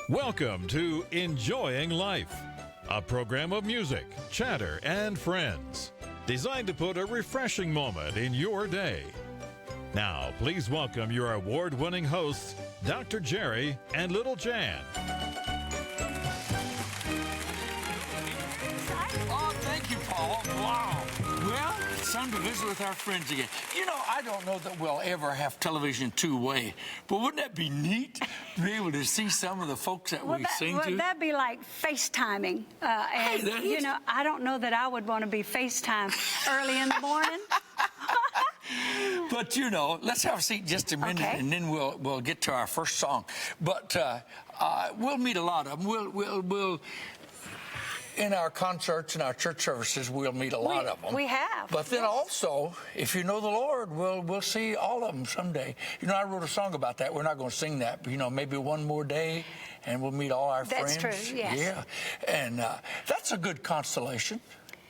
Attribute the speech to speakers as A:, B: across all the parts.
A: Welcome to Enjoying Life, a program of music, chatter, and friends, designed to put a refreshing moment in your day. Now, please welcome your award-winning hosts, Dr. Jerry and Little Jan.
B: Oh, thank you, Paul. Wow. Well, it's time to visit with our friends again. You know, I don't know that we'll ever have television two-way, but wouldn't that be neat to be able to see some of the folks that we sing to?
C: That'd be like FaceTiming. You know, I don't know that I would want to be FaceTime early in the morning.
B: But, you know, let's have a seat just a minute,
C: Okay.
B: and then we'll get to our first song. But we'll meet a lot of them. We'll in our concerts and our church services, we'll meet a lot of them.
C: We have.
B: But then also, if you know the Lord, we'll see all of them someday. You know, I wrote a song about that. We're not going to sing that, but, you know, maybe one more day, and we'll meet all our friends.
C: That's true, yes.
B: Yeah, and that's a good consolation.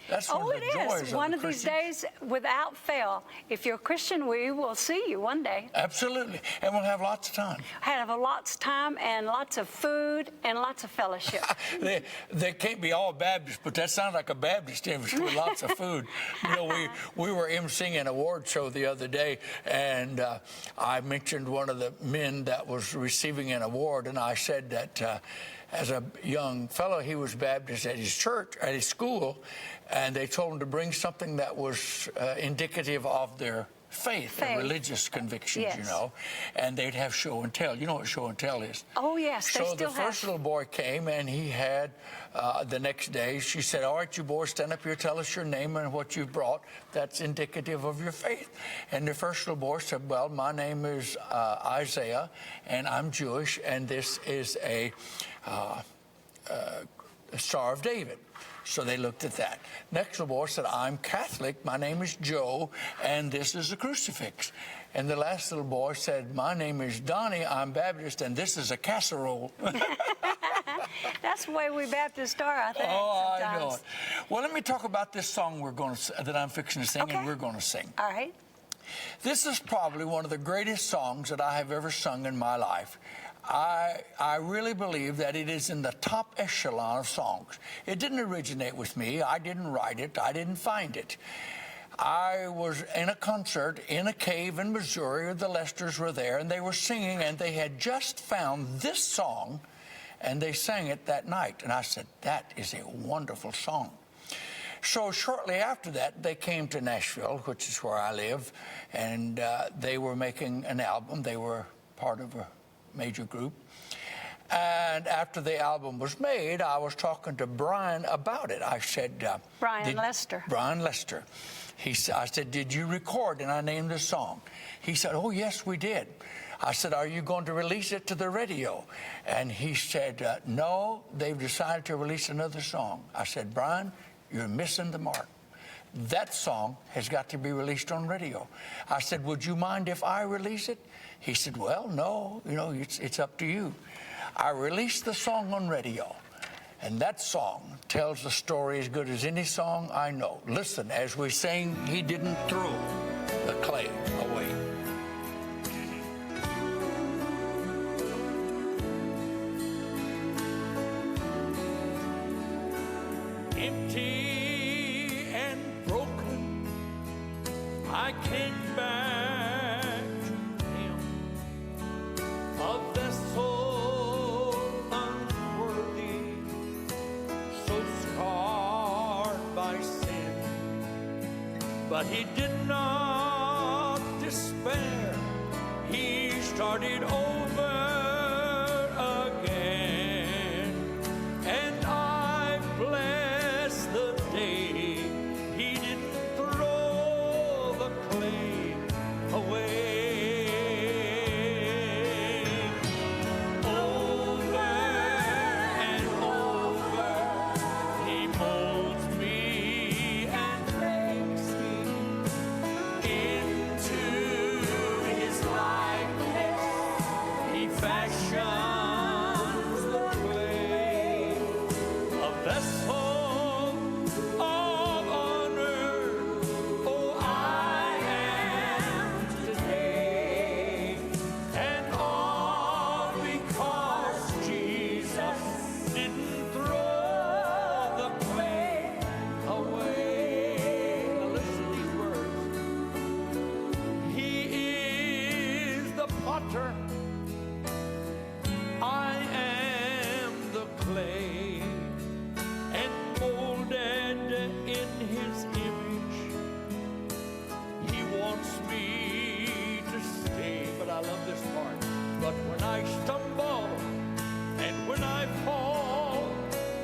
B: That's one of the joys
C: One
B: of
C: of these days, without fail, if you're a Christian, we will see you one day.
B: Absolutely, and we'll have lots of time.
C: Have lots of time and lots of food and lots of fellowship.
B: They can't be all Baptist, but that sounds like a Baptist image with lots of food. You know, we were emceeing an award show the other day, and I mentioned one of the men that was receiving an award, and I said that as a young fellow, he was Baptist at his church, at his school, and they told him to bring something that was indicative of their faith. And religious convictions,
C: yes.
B: You know, and they'd have show and tell. You know what show and tell is?
C: Oh, yes, they
B: so
C: still
B: the first little boy came, and he had, the next day, she said, all right, you boys, stand up here, tell us your name and what you brought. That's indicative of your faith. And the first little boy said, well, my name is Isaiah, and I'm Jewish, and this is a Star of David. So they looked at that. Next little boy said, I'm Catholic, my name is Joe, and this is a crucifix. And the last little boy said, my name is Donnie, I'm Baptist, and this is a casserole.
C: That's the way we Baptists are, I think.
B: Oh,
C: sometimes.
B: I know it. Well, let me talk about this song that I'm fixing to sing, and we're going to sing.
C: All right.
B: This is probably one of the greatest songs that I have ever sung in my life. I really believe that it is in the top echelon of songs. It didn't originate with me. I didn't write it. I didn't find it. I was in a concert in a cave in Missouri. The Lesters were there, and they were singing, and they had just found this song, and they sang it that night. And I said, that is a wonderful song. So shortly after that, they came to Nashville, which is where I live, and they were making an album. They were part of a major group. And after the album was made, I was talking to Brian about it. I said,
C: Brian Lester.
B: Brian Lester. I said, did you record? And I named the song. He said, oh, yes, we did. I said, are you going to release it to the radio? And he said, no, they've decided to release another song. I said, Brian, you're missing the mark. That song has got to be released on radio. I said, would you mind if I release it? He said, well, no, you know, it's up to you. I released the song on radio, and that song tells the story as good as any song I know. Listen, as we sing, he didn't throw the clay away. Empty and broken, I came back to him, a vessel unworthy, so scarred by sin. But he did not despair, he started over again, and I bless the day he didn't throw the clay away. Over and over, he molds me and makes me into his likeness. He potter, I am the clay, and molded in his image. He wants me to stay, but I love this part. But when I stumble, and when I fall,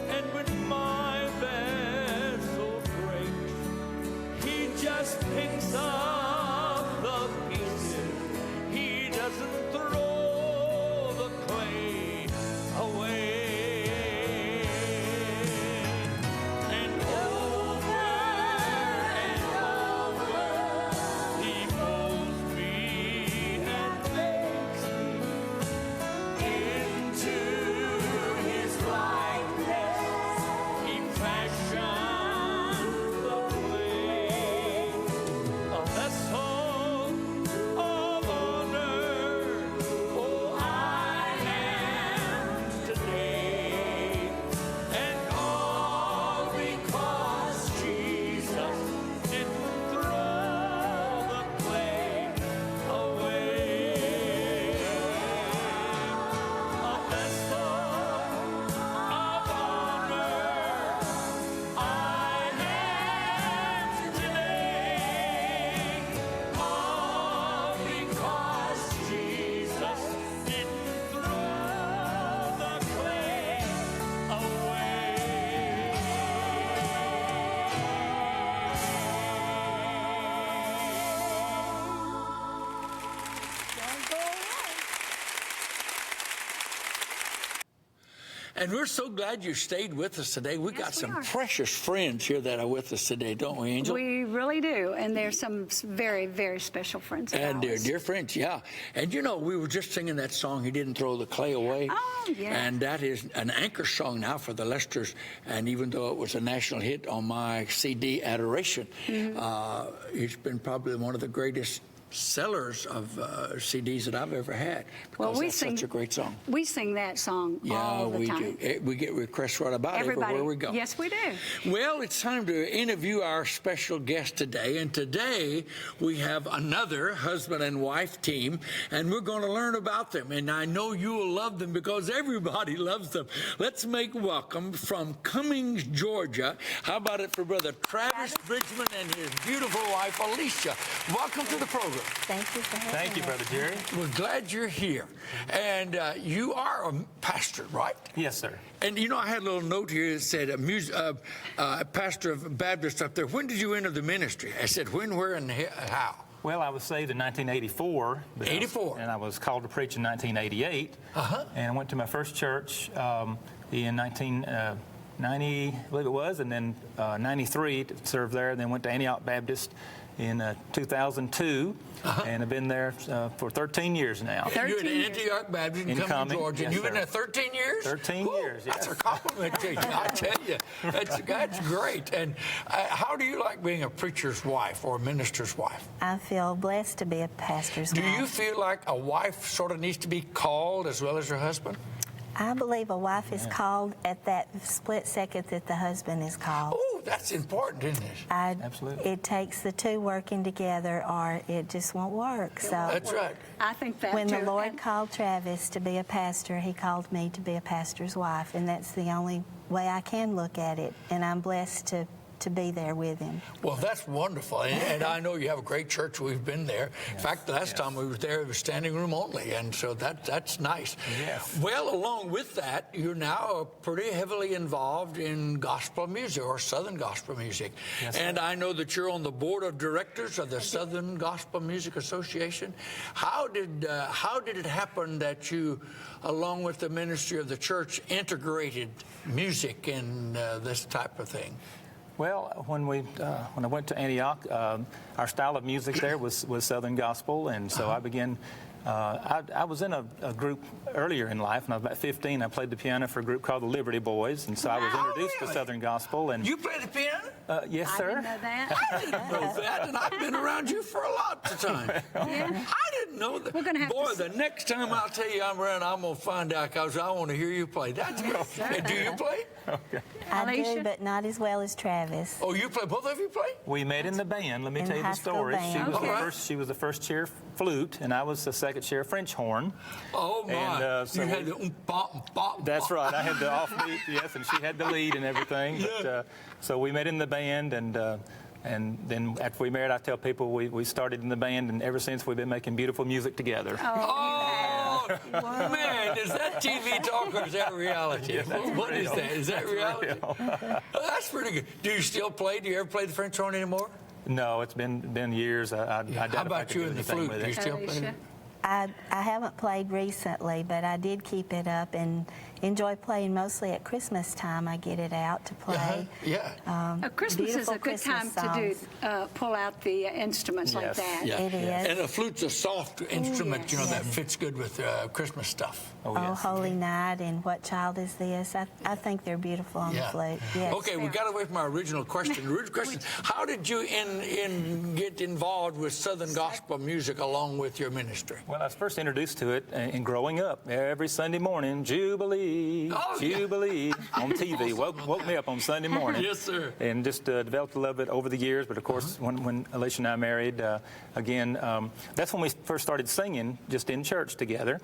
B: and when my vessel breaks, he just picks up the pieces. He doesn't throw the clay away. And over and over, he molds me and makes me into his likeness. He fashioned the clay, a vessel of honor. Oh, I am today, and all because Jesus didn't throw the clay away. A vessel of honor, I am today, all because Jesus didn't throw the clay And we're so glad you stayed with us today. We got some precious friends here that are with us today, don't we, Angel?
C: We really do. And there's some very, very special friends of
B: And
C: ours.
B: dear friends, yeah. And you know, we were just singing that song, He Didn't Throw the Clay Away.
C: Oh, yeah.
B: And that is an anchor song now for the Lesters. And even though it was a national hit on my CD, Adoration, it's been probably one of the greatest sellers of CDs that I've ever had. Because that's such a great song.
C: We sing that song all the time.
B: Yeah, we do. We get requests right about everywhere we go.
C: Yes, we do.
B: Well, it's time to interview our special guest today. And today we have another husband and wife team, and we're going to learn about them. And I know you will love them because everybody loves them. Let's make welcome from Cummings, Georgia. How about it for Brother Travis Bridgman and his beautiful wife, Alicia. Welcome to the program.
D: Thank you for having
E: Thank you,
D: us.
E: Brother Jerry.
B: We're glad you're here. And you are a pastor, right?
E: Yes, sir.
B: And, you know, I had a little note here that said, pastor of Baptist up there. When did you enter the ministry? I said, when, where, and how?
E: Well, I was saved in 1984.
B: 84.
E: And I was called to preach in 1988. And I went to my first church in 1990, I believe it was, and then 93 to serve there, and then went to Antioch Baptist in 2002, and I've been there for 13 years now.
B: You're at Antioch Baptist in Cummings, Georgia.
E: Yes,
B: You've been
E: sir.
B: there 13 years?
E: 13 years, yes.
B: That's a compliment to you, I tell you. That's great. And how do you like being a preacher's wife or a minister's wife?
D: I feel blessed to be a pastor's wife.
B: Do you feel like a wife sort of needs to be called as well as her husband?
D: I believe a wife is called at that split second that the husband is called.
B: Oh, that's important, isn't it?
E: Absolutely.
D: It takes the two working together or it just won't work. So
B: That's right.
C: I think that
D: when
C: too.
D: the Lord called Travis to be a pastor, he called me to be a pastor's wife, and that's the only way I can look at it, and I'm blessed to be there with him.
B: Well, that's wonderful. And I know you have a great church. We've been there. In fact, the last time we were there, it was standing room only. And so that's nice.
E: Yes.
B: Well, along with that, you're now pretty heavily involved in gospel music or Southern gospel music.
E: Yes,
B: and
E: sir.
B: I know that you're on the board of directors of the Southern Gospel Music Association. How did it happen that you, along with the ministry of the church, integrated music in this type of thing?
E: Well, when I went to Antioch, our style of music there was Southern gospel, and so I began. I was in a group earlier in life, and I was about 15. I played the piano for a group called the Liberty Boys, and so I was introduced to Southern gospel. And
B: You play the piano?
E: yes,
C: I
E: sir.
C: didn't know that.
B: I didn't know that, and I've been around you for a lot of time. I didn't didn't know that.
C: We're gonna have
B: Boy,
C: to
B: the next time I'll tell you I'm around, I'm going to find out because I want to hear you play. That's great.
C: sir.
B: Do you play?
D: I
C: Alicia?
D: do, but not as well as Travis.
B: Oh, you play? Both of you play?
E: We met in the band. Let me
D: In
E: tell you
D: high
E: the
D: school
E: story.
D: band.
B: Okay.
E: She was the first chair flute, and I was the second chair French horn.
B: Oh, my.
E: And, so
B: you had
E: we-
B: the bop, bop.
E: That's right. I had the offbeat, yes, and she had the lead and everything.
B: Yeah.
E: But, so we met in the band, and then after we married, I tell people we started in the band, and ever since we've been making beautiful music together.
B: Oh, man, is that TV talk or is that reality? What is that? Is that reality?
E: real.
B: Oh, that's pretty good. Do you still play? Do you ever play the French horn anymore?
E: No, it's been years. I doubt
B: How
E: if I
B: about
E: could
B: you
E: do
B: and the
E: anything
B: flute?
E: with
B: Do you
E: it.
B: still play?
C: Alicia?
D: I haven't played recently, but I did keep it up and enjoy playing mostly at Christmas time. I get it out to play.
B: Yeah.
C: Christmas is
D: beautiful
C: a good time
D: Christmas
C: to pull out the instruments like
E: Yes.
C: that.
B: Yeah.
D: It is.
B: And a flute's a soft instrument,
C: yes.
B: you know, that fits good with Christmas stuff.
E: Oh,
D: Oh,
E: yes.
D: Holy Night and What Child Is This? I think they're beautiful on the flute. Yes.
B: Okay, we got away from our original question. The original question, how did you get involved with Southern gospel music along with your ministry?
E: Well, I was first introduced to it in growing up. Every Sunday morning, Jubilee,
B: Oh, yeah.
E: Jubilee on TV. Woke me up on Sunday morning.
B: Yes, sir.
E: And just developed a love of it over the years. But of course, when Alicia and I married, again, that's when we first started singing just in church together.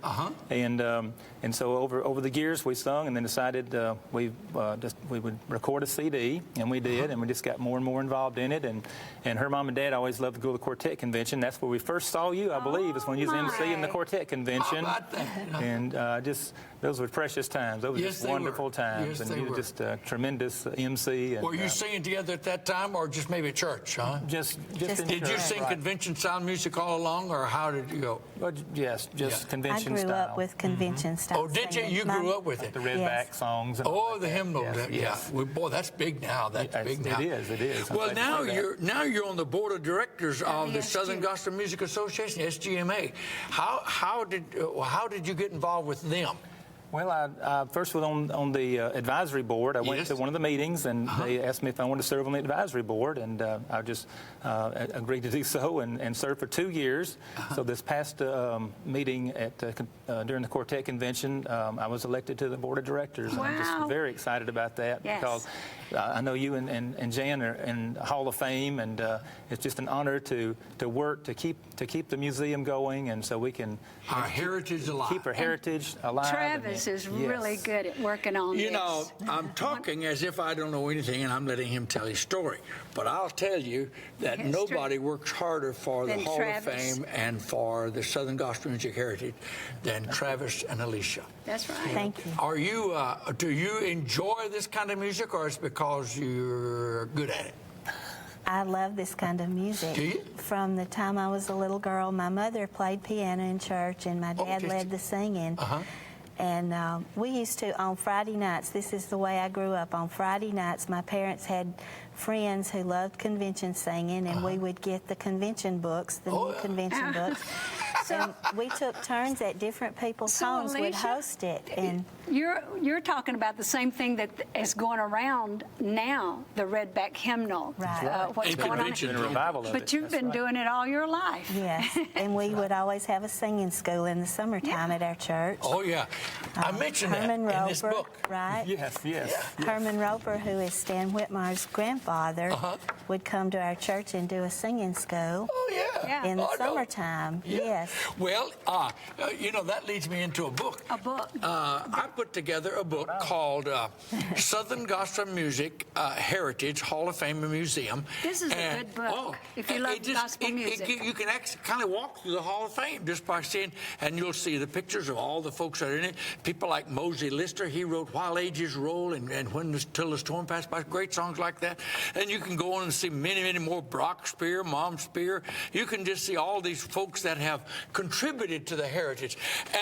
E: And so over the years we sung, and then decided we would record a CD, and we did, and we just got more and more involved in it. And her mom and dad always loved to go to the quartet convention. That's where we first saw you, I believe, is when you was emceeing the quartet convention.
B: How about that?
E: And just those were precious times. Those were
B: Yes,
E: just
B: they
E: wonderful
B: were.
E: times,
B: Yes,
E: and
B: they
E: you were
B: were.
E: just a tremendous MC. And,
B: Were you singing together at that time, or just maybe at church, huh?
E: just
D: Just
E: in
B: Did you
E: church,
B: sing
E: right.
B: convention-style music all along, or how did you go?
E: Well, yes, just
B: Yeah.
D: I
E: convention
D: grew
E: style.
D: up with convention style.
B: Oh, did you?
D: singing.
B: You grew up with it?
E: The redback
D: Yes.
E: songs. And all
B: Oh,
E: like
B: the
E: that.
B: hymnal.
E: Yes,
B: Yeah.
E: yes.
B: Well, boy, that's big now. That's
E: Yes,
B: big
E: it
B: now.
E: is, it is. I'm
B: Well,
E: glad you say that.
B: now you're on the board of directors of the
C: WSG.
B: Southern Gospel Music Association, SGMA. How did you get involved with them?
E: Well, I first was on the advisory board. I went
B: Yes.
E: to one of the meetings, and they asked me if I wanted to serve on the advisory board, and I just agreed to do so and served for 2 years. So this past meeting during the quartet convention, I was elected to the board of directors. And I'm
C: Wow.
E: just very excited about that
C: Yes.
E: because I know you and Jan are in Hall of Fame, and it's just an honor to work to keep the museum going, and so we can
B: Our heritage alive.
E: keep our heritage alive.
C: Travis is really
E: Yes.
C: good at working on this.
B: You know, I'm talking as if I don't know anything, and I'm letting him tell his story. But I'll tell you that
C: History.
B: nobody works harder for the
C: Than
B: Hall
C: Travis.
B: of Fame and for the Southern Gospel Music Heritage than Travis and Alicia.
C: That's right.
D: Thank you.
B: Are you? Do you enjoy this kind of music, or is it because you're good at it?
D: I love this kind of music.
B: Do you?
D: From the time I was a little girl, my mother played piano in church, and my dad
B: Okay.
D: led the singing.
B: Uh-huh.
D: And we used to, on Friday nights, this is the way I grew up. On Friday nights, my parents had friends who loved convention singing, and we would get the convention books, the new convention books. And we took turns at different people's
C: So,
D: homes. We'd
C: Alicia,
D: host it. And
C: You're talking about the same thing that is going around now, the Redback hymnal.
D: Right.
C: What's
B: And
C: going on?
B: convention.
E: Been a revival of
C: But
E: it.
C: you've
E: That's
C: been
E: right.
C: doing it all your life.
D: yes, and we would always have a singing school in the summertime at our church.
B: Oh yeah, I mentioned that
D: Herman
B: in this
D: Roper,
B: book.
D: right?
E: Yes.
D: Herman Roper, who is Stan Whitmer's grandfather, would come to our church and do a singing school
B: Oh yeah.
C: Yeah.
D: in the
B: Oh, I know.
D: summertime.
B: Yeah.
D: Yes.
B: Well, you know, that leads me into a book.
C: A book.
B: I put together a book called Southern Gospel Music Heritage Hall of Fame and Museum.
C: This is a good book, if you
B: and
C: love
B: it just-
C: gospel
B: it-
C: music.
B: you can actually kind of walk through the Hall of Fame just by seeing, and you'll see the pictures of all the folks that are in it. People like Mosey Lister, he wrote While Ages Roll and When Till the Storm Passed By, great songs like that. And you can go on and see many, many more. Brock Spear, Mom Spear. You can just see all these folks that have contributed to the heritage.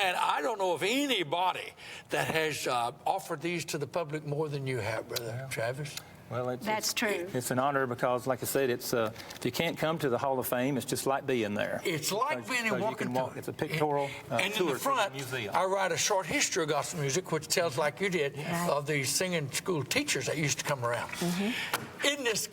B: And I don't know of anybody that has offered these to the public more than you have, Brother Travis.
E: Well,
C: That's true.
E: It's an honor because, like I said, it's if you can't come to the Hall of Fame, it's just like being there.
B: It's like being in walking through.
E: It's a pictorial
B: and
E: tour
B: in the front,
E: through the museum.
B: I write a short history of gospel music, which tells, like you did, of the singing school teachers that used to come around. In this,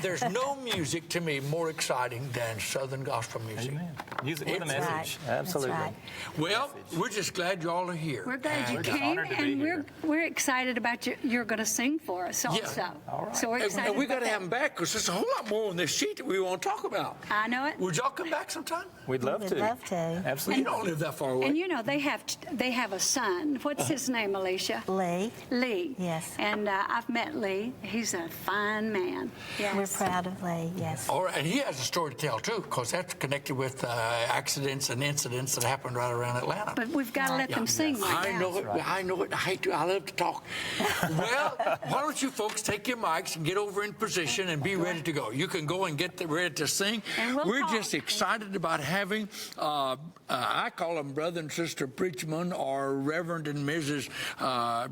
B: there's no music to me more exciting than Southern gospel music.
E: Amen. Music with a
B: It's
E: message.
D: right.
E: Absolutely.
D: That's
B: Well, we're just glad you all are here.
C: We're glad you
E: We're just
C: came,
E: honored to be
C: and
E: here.
C: we're excited about you're going to sing for us also.
E: All right.
C: So we're excited.
B: And we got
C: about
B: to have them back because there's a whole lot more on this sheet that we want to talk about.
C: I know it.
B: Would y'all come back sometime?
E: We'd love
D: We'd
E: to.
D: love to.
E: Absolutely.
B: You don't live that far away.
C: And they have a son. What's his name, Alicia?
D: Lee,
C: Lee.
D: Yes.
C: And I've met Lee. He's a fine man. Yes.
D: we're proud of Lee, yes.
B: All right, and he has a story to tell too, because that's connected with accidents and incidents that happened right around Atlanta.
C: But we've got to let them sing right
B: I
C: now.
B: know it. I know it. I hate to. I love to talk. Well, why don't you folks take your mics and get over in position and be ready to go? You can go and get ready to sing.
C: And we'll
B: We're
C: talk.
B: just excited about having. I call them Brother and Sister Bridgman or Reverend and Mrs.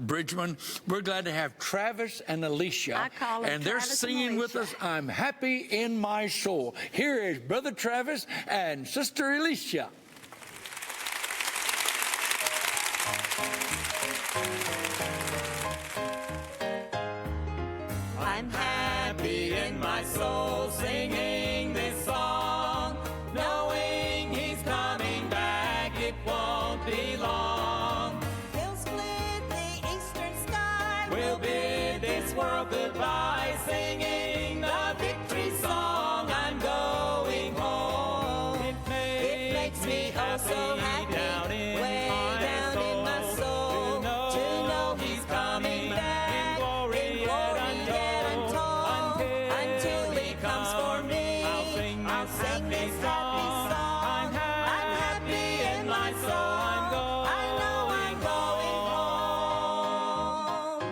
B: Bridgman. We're glad to have Travis and Alicia.
C: I call them
B: and they're
C: Travis and
B: singing with
C: Alicia.
B: us. I'm happy in my soul. Here is Brother Travis and Sister Alicia.
F: I'm happy in my soul singing this song, knowing he's coming back, it won't be long.
G: He'll split the eastern sky.
F: We'll bid this world goodbye, singing the victory song. I'm going home. It makes me oh so happy,
G: down in
F: way
G: my
F: down in my soul, to know he's coming back in glory yet untold. Until he comes for me, I'll sing this happy song. I'm happy in my soul. I know I'm going home.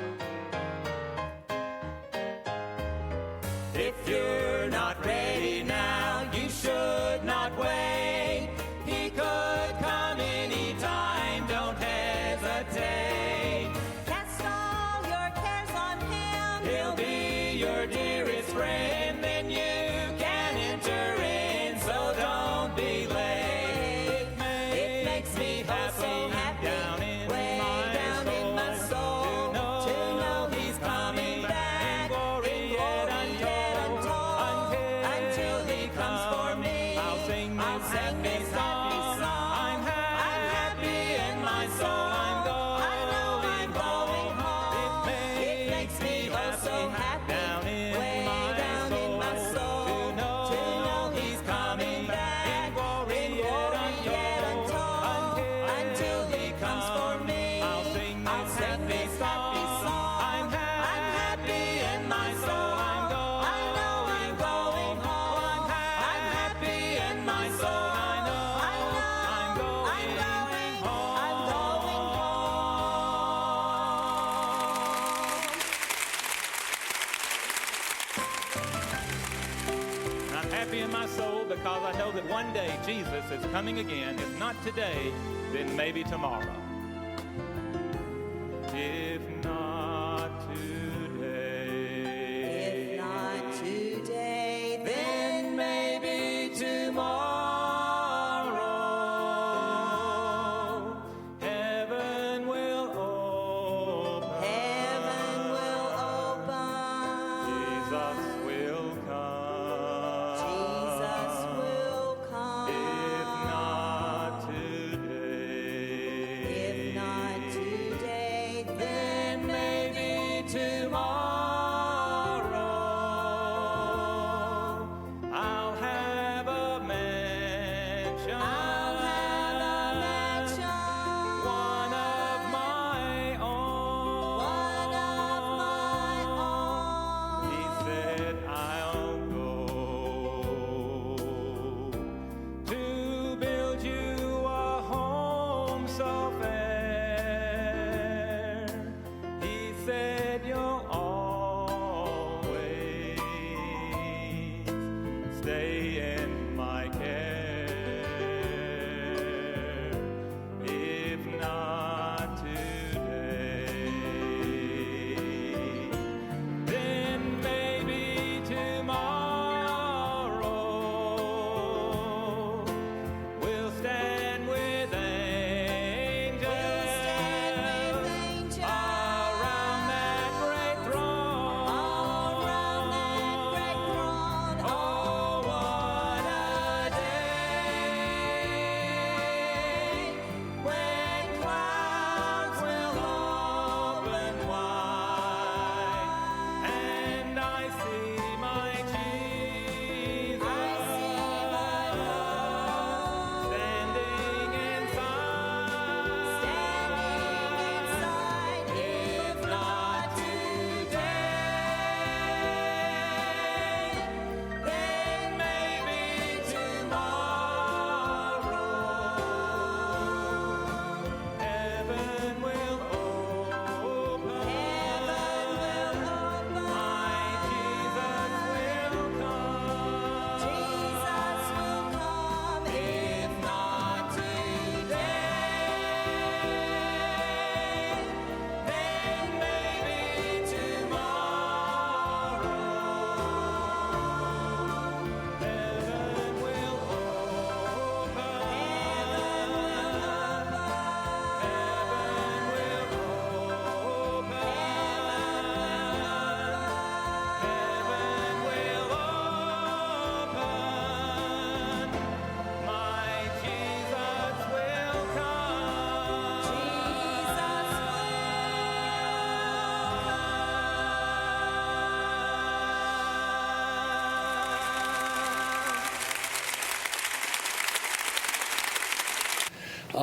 F: If you're not ready now, you should not wait. He could come anytime, don't hesitate.
G: Cast all your cares on him.
F: He'll be your dearest friend, then you can enter in, so don't be late. It makes me oh so happy, way down in my soul, to know he's coming back in glory yet untold. Until he comes for me, I'll sing this happy song. I'm happy in my soul. I know I'm going home. It makes me oh so happy, way down in my soul, to know he's coming back in glory yet untold. Until he comes for me, I'll sing this happy song. I'm happy in my soul. I know I'm going home. I'm happy in my soul. I know I'm going home. I'm going home.
E: I'm happy in my soul because I know that one day Jesus is coming again. If not today, then maybe tomorrow. If not today,
F: If not today, then maybe tomorrow. Heaven will open.
G: Heaven will open.
E: Jesus will come.
G: Jesus will come.
E: If not today,
G: If not today,
F: Then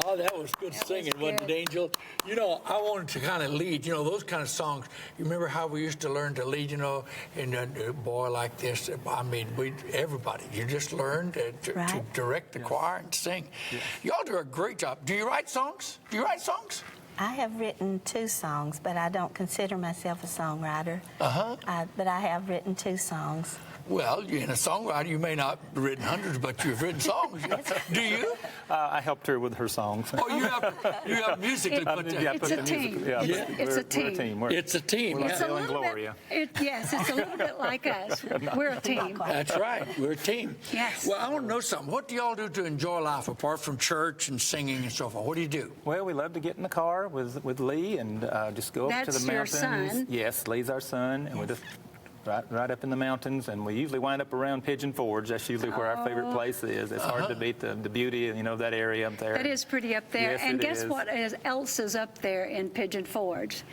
B: Oh, that was good singing, wasn't it, Angel? You know, I wanted to kind of lead, you know, those kind of songs. You remember how we used to learn to lead, you know, and a boy like this, I mean, everybody, you just learned to direct the choir and sing. Yes. Y'all do a great job. Do you write songs? Do you write songs?
D: I have written 2 songs, but I don't consider myself a songwriter. But I have written 2 songs.
B: Well, you're a songwriter. You may not have written hundreds, but you've written songs. Do you?
E: I helped her with her songs.
B: Oh, you have musically put that.
C: It's a team. It's a team.
B: It's a team.
E: We're like
C: It's a
E: Bill and
C: little
E: Gloria.
C: yes, it's a little bit like us. We're a team.
B: That's right. We're a team.
C: Yes.
B: Well, I want to know something. What do y'all do to enjoy life apart from church and singing and so forth? What do you do?
E: Well, we love to get in the car with Lee and just go up to the
C: That's your
E: mountains.
C: son.
E: Yes, Lee's our son, and we just right up in the mountains, and we usually wind up around Pigeon Forge. That's usually where our favorite place is. It's hard to beat the beauty, you know, of that area up there.
C: That is pretty up there.
E: Yes,
C: and
E: it
C: guess
E: is.
C: what else is up there in Pigeon Forge?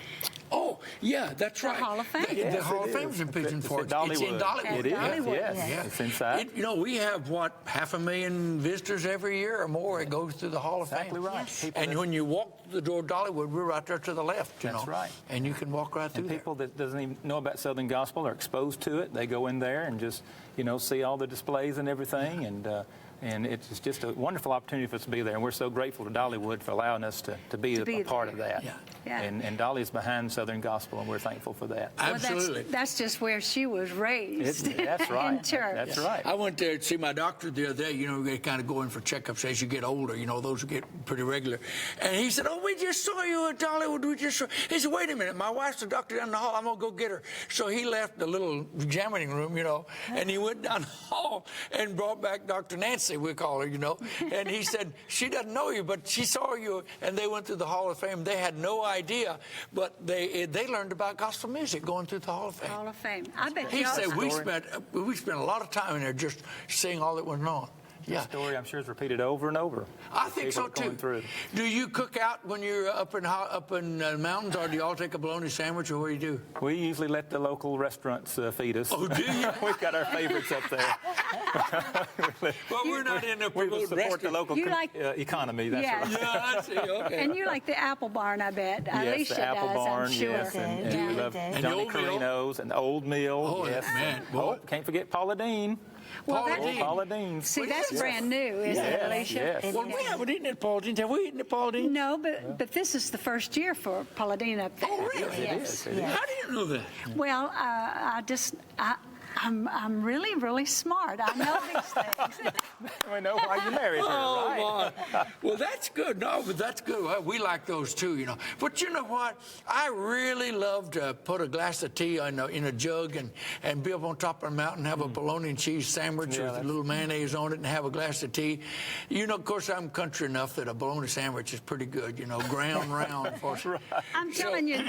B: Oh, yeah, that's right.
C: Hall of Fame.
B: The Hall of Fame's in Pigeon Forge.
E: It's
B: in Dollywood.
E: It is,
C: Dollywood.
E: yes. It's inside.
B: You know, we have, what, 500,000 visitors every year or more. It goes through the Hall of
E: Exactly
B: Fame.
E: right.
C: Yes.
E: People
B: And
E: that-
B: when you walk through the door of Dollywood, we're right there to the left, you
E: That's
B: know.
E: right.
B: And you can walk right through
E: And
B: there.
E: people that doesn't even know about Southern Gospel are exposed to it. They go in there and just, you know, see all the displays and everything, and it's just a wonderful opportunity for us to be there. And we're so grateful to Dollywood for allowing us to be a part of that.
B: Yeah.
C: Yeah.
E: And Dolly's behind Southern Gospel, and we're thankful for that.
B: Absolutely.
C: Well, that's just where she was raised.
E: That's right.
C: In church.
E: That's right.
B: I went there to see my doctor the other day. You know, they kind of go in for checkups as you get older. You know, those get pretty regular. And he said, "Oh, we just saw you at Dollywood. We just saw." He said, "Wait a minute. My wife's the doctor down the hall. I'm going to go get her." So he left the little examining room, you know, and he went down the hall and brought back Dr. Nancy, we call her, you know. And he said, "She doesn't know you, but she saw you." And they went through the Hall of Fame. They had no idea, but they learned about gospel music going through the Hall of Fame.
C: Hall of Fame. I bet
B: He
C: y'all-
B: said we spent a lot of time in there just seeing all that went on. Yeah.
E: The story, I'm sure, is repeated over and over.
B: I think so
E: People going
B: too.
E: through.
B: Do you cook out when you're up in the mountains, or do you all take a bologna sandwich, or what do you do?
E: We usually let the local restaurants feed us.
B: Oh, do you?
E: We've got our favorites up there.
B: Well, we're not in the
E: We will support the
B: restaurant.
E: local
C: You like-
E: economy. That's
C: Yeah.
E: right.
B: Yeah, I see. Okay.
C: And you like the Apple Barn, I bet.
E: Yes,
C: Alicia
E: the Apple
C: does,
E: Barn,
C: I'm sure.
E: yes, and
D: Yeah.
E: we love
D: And
B: the
E: Johnny
B: Old Mill.
E: Carino's and the Old Mill.
B: Oh,
E: yes.
B: man,
E: Oh,
B: boy.
E: can't forget Paula Dean.
C: Well,
B: Paula
C: that-
B: Dean.
E: Paula Dean.
C: See, that's brand new, isn't it,
E: Yes,
C: Alicia?
E: yes.
B: Well, we haven't eaten at Paul Dean's. Have we eaten at Paul Dean's?
C: No, but this is the first year for Paula Dean up there.
B: Oh, really?
E: It is. It is.
B: How do you know that?
C: Well, I'm really, really smart. I know these things.
E: We know why you married her, right?
B: my. Well, that's good. No, but that's good. Well, we like those too, you know. But you know what? I really love to put a glass of tea in a jug and be up on top of a mountain, have a bologna and cheese sandwich
E: Yeah,
B: with a
E: that's-
B: little mayonnaise on it, and have a glass of tea. You know, of course, I'm country enough that a bologna sandwich is pretty good. You know, ground round. For
C: I'm telling you,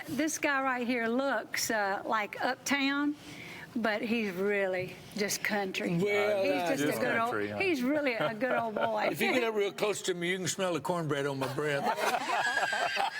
C: this guy right here looks like uptown, but he's really just country.
B: Well,
C: he's just
E: just
C: a good
E: country,
C: old.
E: huh?
C: He's really a good old boy.
B: If you get up real close to me, you can smell the cornbread on my breath.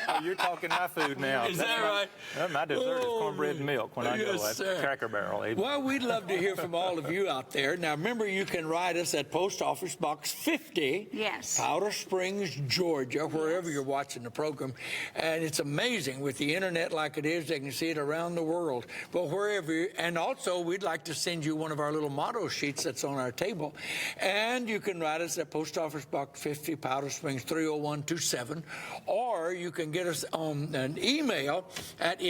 E: Oh, you're talking my food now.
B: Is
E: That's
B: that
E: my-
B: right?
E: Well, my dessert is
B: Oh,
E: cornbread and milk when I go.
B: yes,
E: That's
B: sir.
E: Cracker Barrel.
B: Well, we'd love to hear from all of you out there. Now, remember, you can write us at Post Office Box 50,
C: Yes.
B: Powder Springs, Georgia, wherever you're watching the program. And it's amazing with the internet like it is, they can see it around the world. But wherever, and also, we'd like to send you one of our little motto sheets that's on our table. And you can write us at Post Office Box 50, Powder Springs 30127, or you can get us on an email at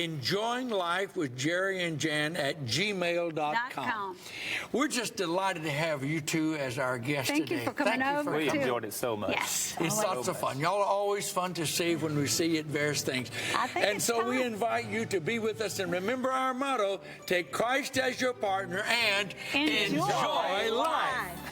B: enjoyinglifewithjerryandjan@gmail.com. We're just delighted to have you two as our guests
C: Thank
B: today.
C: you for coming
B: Thank you
C: over.
B: for
E: We
C: too.
B: coming.
E: enjoyed it so much.
C: Yes.
B: It's lots of fun. Y'all are always fun to see when we see you at various things.
D: I think
B: And
D: it's
B: so we
D: time.
B: invite you to be with us and remember our motto, take Christ as your partner and
C: Enjoy
B: enjoy life.
D: Life.